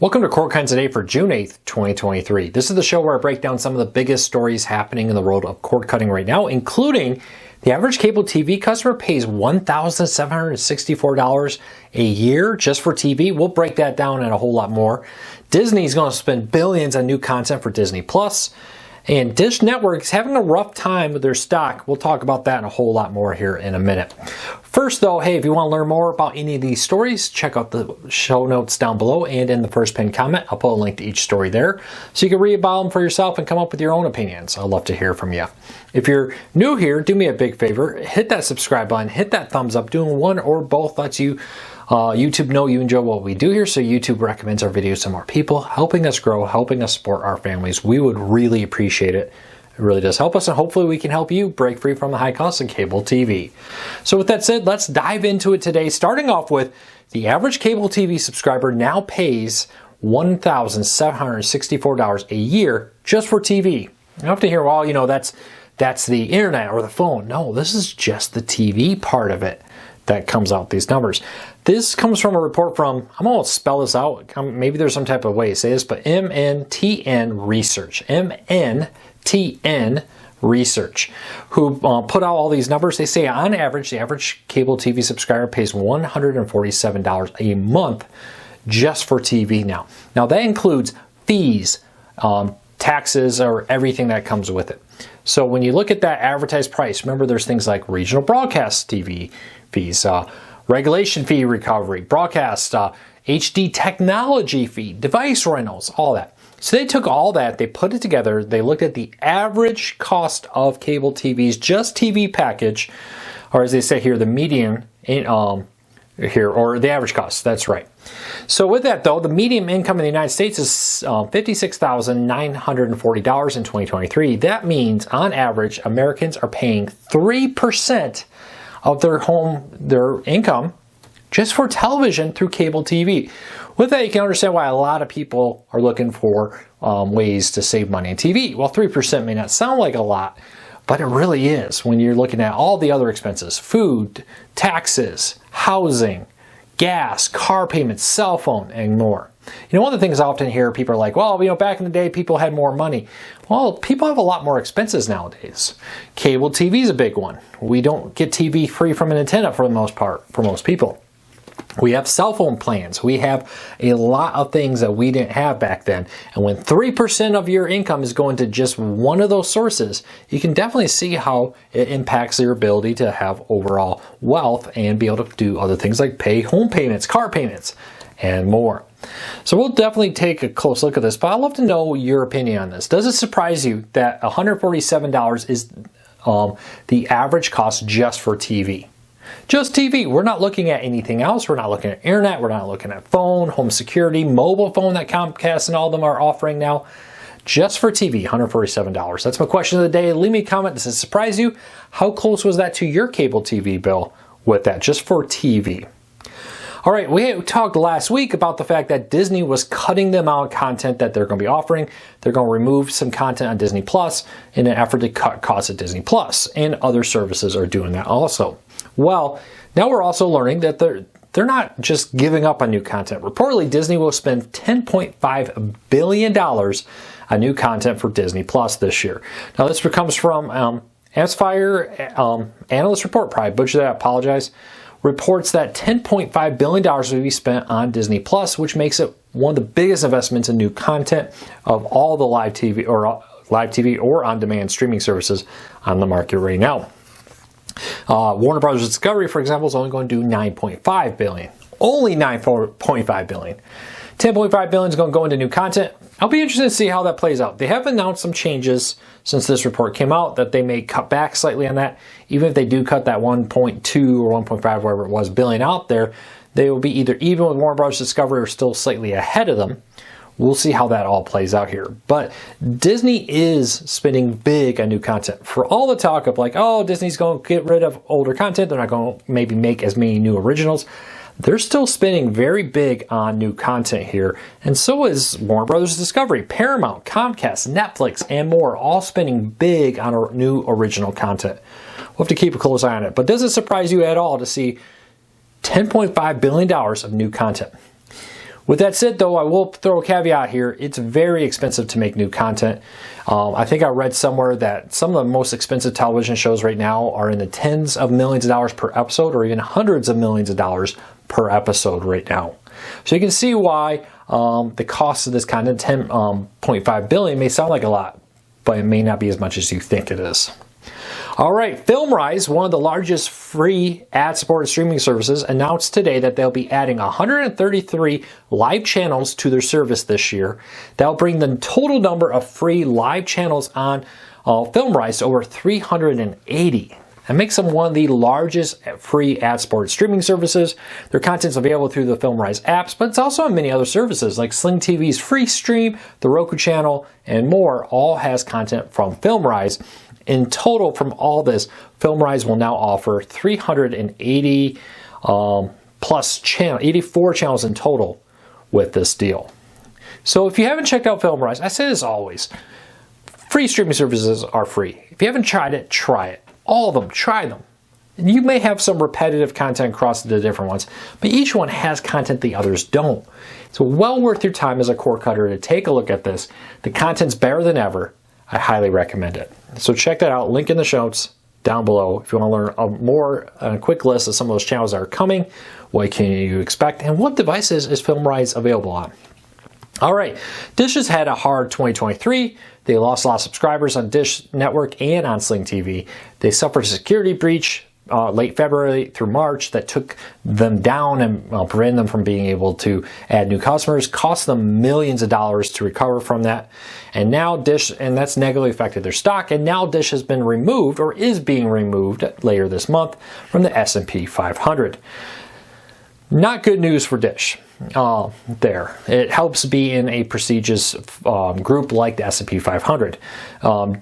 Welcome to Cord Cutting Today for June 8th, 2023. This is the show where I break down some of the biggest stories happening in the world of cord cutting right now, including the average cable TV customer pays $1,764 a year just for TV. We'll break that down and a whole lot more. Disney's going to spend billions on new content for Disney Plus. And Dish Network's having a rough time with their stock. We'll talk about that and a whole lot more here in a minute. First though, hey, if you want to learn more about any of these stories, check out the show notes down below and in the first pinned comment. I'll put a link to each story there so you can read about them for yourself and come up with your own opinions. I'd love to hear from you. If you're new here, do me a big favor. Hit that subscribe button, hit that thumbs up. Doing one or both lets you YouTube know you enjoy what we do here, so YouTube recommends our videos to more people, helping us grow, helping us support our families. We would really appreciate it. It really does help us, and hopefully we can help you break free from the high cost of cable TV. So with that said, let's dive into it today, starting off with the average cable TV subscriber now pays $1,764 a year just for TV. You have to hear, well, you know, that's the internet or the phone. No, this is just the TV part of it that comes out these numbers. This comes from a report from, I'm going to spell this out, maybe there's some type of way to say this, but MNTN Research, MNTN Research, who put out all these numbers. They say on average, the average cable TV subscriber pays $147 a month just for TV now. Now that includes fees, taxes, or everything that comes with it. So when you look at that advertised price, remember there's things like regional broadcast TV fees, regulation fee recovery, broadcast, HD technology fee, device rentals, all that. So they took all that, they put it together, they looked at the average cost of cable TVs, just TV package, or as they say here, the median here, or the average cost, that's right. So with that though, the median income in the United States is $56,940 in 2023. That means on average, Americans are paying 3% of their income just for television through cable TV. With that, you can understand why a lot of people are looking for ways to save money on TV. Well, 3% may not sound like a lot, but it really is when you're looking at all the other expenses: food, taxes, housing, gas, car payments, cell phone, and more. You know, one of the things I often hear, people are like, well, you know, back in the day, people had more money. Well, people have a lot more expenses nowadays. Cable TV is a big one. We don't get TV free from an antenna for the most part, for most people. We have cell phone plans. We have a lot of things that we didn't have back then. And when 3% of your income is going to just one of those sources, you can definitely see how it impacts your ability to have overall wealth and be able to do other things like pay home payments, car payments, and more. So we'll definitely take a close look at this, but I'd love to know your opinion on this. Does it surprise you that $147 is the average cost just for TV? Just TV. We're not looking at anything else. We're not looking at internet. We're not looking at phone, home security, mobile phone that Comcast and all of them are offering now. Just for TV, $147. That's my question of the day. Leave me a comment. Does it surprise you? How close was that to your cable TV bill with that, just for TV? All right, we talked last week about the fact that Disney was cutting the amount of content that they're going to be offering. They're going to remove some content on Disney Plus in an effort to cut costs at Disney Plus, and other services are doing that also. Well, now we're also learning that they're not just giving up on new content. Reportedly, Disney will spend $10.5 billion on new content for Disney Plus this year. Now, this comes from Aspire analyst report. Probably butchered that, I apologize. Reports that $10.5 billion will be spent on Disney Plus, which makes it one of the biggest investments in new content of all the live TV or on-demand streaming services on the market right now. Warner Brothers Discovery, for example, is only going to do $9.5 billion. Only $9.5 billion. $10.5 billion is going to go into new content. I'll be interested to see how that plays out. They have announced some changes since this report came out that they may cut back slightly on that. Even if they do cut that 1.2 or 1.5, whatever it was, billion out there, they will be either even with Warner Brothers Discovery or still slightly ahead of them. We'll see how that all plays out here. But Disney is spending big on new content. For all the talk of like, oh, Disney's going to get rid of older content, they're not going to maybe make as many new originals. They're still spending very big on new content here, and so is Warner Brothers Discovery, Paramount, Comcast, Netflix, and more, all spending big on new original content. We'll have to keep a close eye on it, but does it surprise you at all to see $10.5 billion of new content? With that said, though, I will throw a caveat here. It's very expensive to make new content. I think I read somewhere that some of the most expensive television shows right now are in the tens of millions of dollars per episode, or even hundreds of millions of dollars per episode right now. So you can see why the cost of this content, $10.5 billion, may sound like a lot, but it may not be as much as you think it is. All right, FilmRise, one of the largest free ad-supported streaming services, announced today that they'll be adding 133 live channels to their service this year. That'll bring the total number of free live channels on FilmRise to over 380. That makes them one of the largest free ad-supported streaming services. Their content's available through the FilmRise apps, but it's also on many other services like Sling TV's Free Stream, the Roku channel, and more. All has content from FilmRise. In total, from all this, FilmRise will now offer 380 plus channels, 84 channels in total with this deal. So if you haven't checked out FilmRise, I say this always, free streaming services are free. If you haven't tried it, try it. All of them, try them. And you may have some repetitive content across the different ones, but each one has content the others don't. It's well worth your time as a cord cutter to take a look at this. The content's better than ever. I highly recommend it. So check that out. Link in the show notes down below if you want to learn a quick list of some of those channels that are coming, what can you expect, and what devices is FilmRise available on. All right, Dish has had a hard 2023. They lost a lot of subscribers on Dish Network and on Sling TV. They suffered a security breach late February through March that took them down and prevented them from being able to add new customers, cost them millions of dollars to recover from that. And now Dish, and that's negatively affected their stock, and now Dish has been removed, or is being removed later this month, from the S&P 500. Not good news for Dish there. It helps be in a prestigious group like the S&P 500.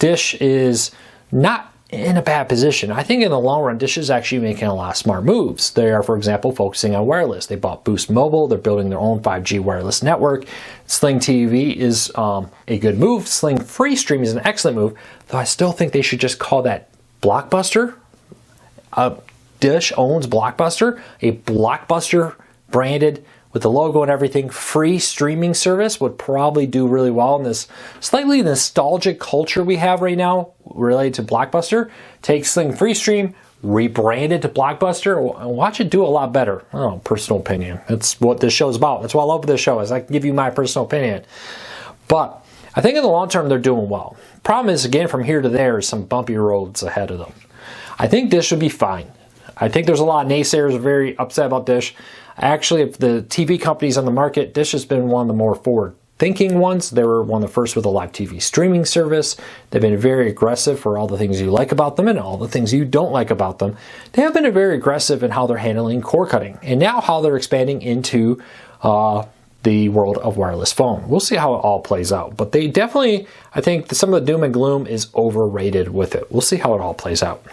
Dish is not in a bad position. I think in the long run, Dish is actually making a lot of smart moves. They are, for example, focusing on wireless. They bought Boost Mobile. They're building their own 5G wireless network. Sling TV is a good move. Sling Free Stream is an excellent move, though I still think they should just call that Blockbuster. Dish owns Blockbuster, a Blockbuster branded with the logo and everything, free streaming service would probably do really well in this slightly nostalgic culture we have right now related to Blockbuster. Take Sling Free Stream, rebrand it to Blockbuster, and watch it do a lot better. Oh, personal opinion. That's what this show is about. That's what I love this show, is I can give you my personal opinion. But I think in the long term, they're doing well. Problem is, again, from here to there is some bumpy roads ahead of them. I think Dish should be fine. I think there's a lot of naysayers very upset about Dish. Actually, if the TV companies on the market, Dish has been one of the more forward-thinking ones. They were one of the first with a live TV streaming service. They've been very aggressive for all the things you like about them and all the things you don't like about them. They have been very aggressive in how they're handling cord cutting and now how they're expanding into the world of wireless phone. We'll see how it all plays out. But they definitely, I think some of the doom and gloom is overrated with it. We'll see how it all plays out.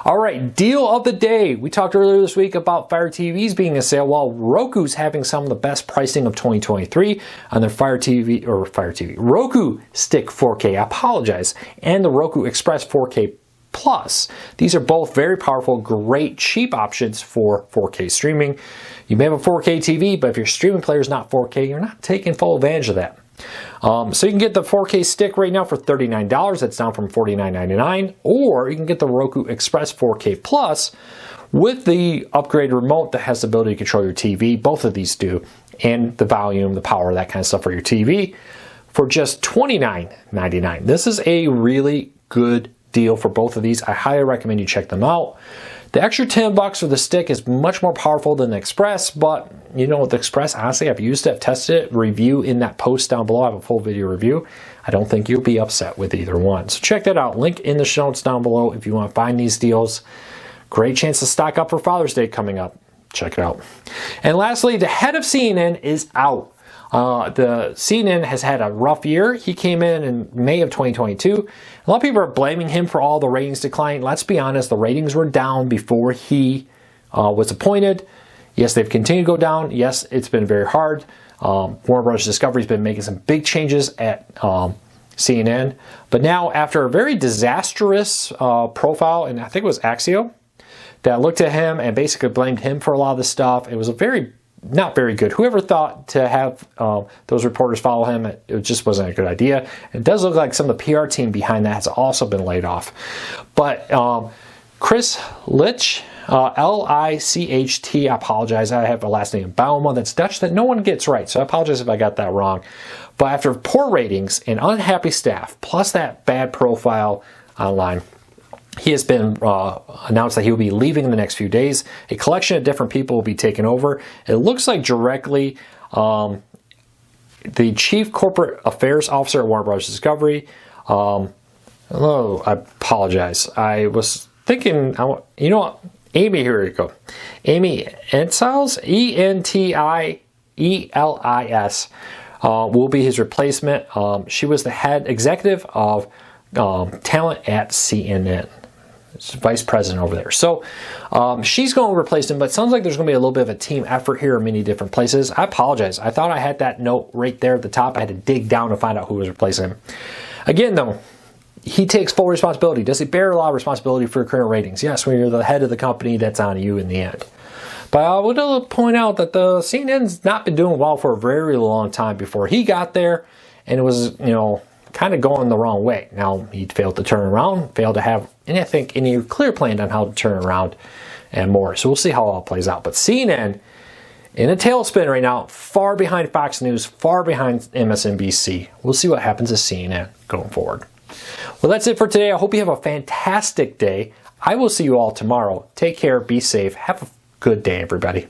All right, deal of the day. We talked earlier this week about Fire TVs being a sale, while Roku's having some of the best pricing of 2023 on their Roku Stick 4K, I apologize, and the Roku Express 4K Plus. These are both very powerful, great, cheap options for 4K streaming. You may have a 4K TV, but if your streaming player is not 4K, you're not taking full advantage of that. So you can get the 4K stick right now for $39. That's down from $49.99. Or you can get the Roku Express 4K Plus with the upgraded remote that has the ability to control your TV. Both of these do. And the volume, the power, that kind of stuff for your TV for just $29.99. This is a really good deal for both of these. I highly recommend you check them out. The extra $10 for the stick is much more powerful than the Express, but you know, with the Express, honestly, I've used it, I've tested it, review in that post down below. I have a full video review. I don't think you'll be upset with either one. So check that out. Link in the show notes down below if you want to find these deals. Great chance to stock up for Father's Day coming up. Check it out. And lastly, the head of CNN is out. The CNN has had a rough year. He came in May of 2022. A lot of people are blaming him for all the ratings decline. Let's be honest, the ratings were down before he was appointed. Yes, they've continued to go down. Yes, it's been very hard. Warner Bros. Discovery's been making some big changes at CNN. But now, after a very disastrous profile, and I think it was Axio, that looked at him and basically blamed him for a lot of this stuff. It was a very not very good. Whoever thought to have those reporters follow him, it just wasn't a good idea. It does look like some of the PR team behind that has also been laid off. But Chris Licht, L-I-C-H-T, I apologize, I have a last name, Bauma, that's Dutch, that no one gets right, so I apologize if I got that wrong. But after poor ratings and unhappy staff, plus that bad profile online, he has been announced that he will be leaving in the next few days. A collection of different people will be taken over. It looks like directly the Chief Corporate Affairs Officer at Warner Bros. Discovery. Hello, I apologize. I was thinking, you know what? Amy, here we go. Amy Entiles, E-N-T-I-E-L-I-S, will be his replacement. She was the head executive of talent at CNN. Vice president over there. So she's going to replace him, but it sounds like there's going to be a little bit of a team effort here in many different places. I apologize. I thought I had that note right there at the top. I had to dig down to find out who was replacing him. Again, though, he takes full responsibility. Does he bear a lot of responsibility for current ratings? Yes, when you're the head of the company, that's on you in the end. But I would point out that the CNN's not been doing well for a very long time before he got there, and it was, kind of going the wrong way. Now, he failed to turn around, failed to have, I think, any clear plan on how to turn around and more. So we'll see how it all plays out. But CNN, in a tailspin right now, far behind Fox News, far behind MSNBC. We'll see what happens to CNN going forward. Well, that's it for today. I hope you have a fantastic day. I will see you all tomorrow. Take care, be safe, have a good day, everybody.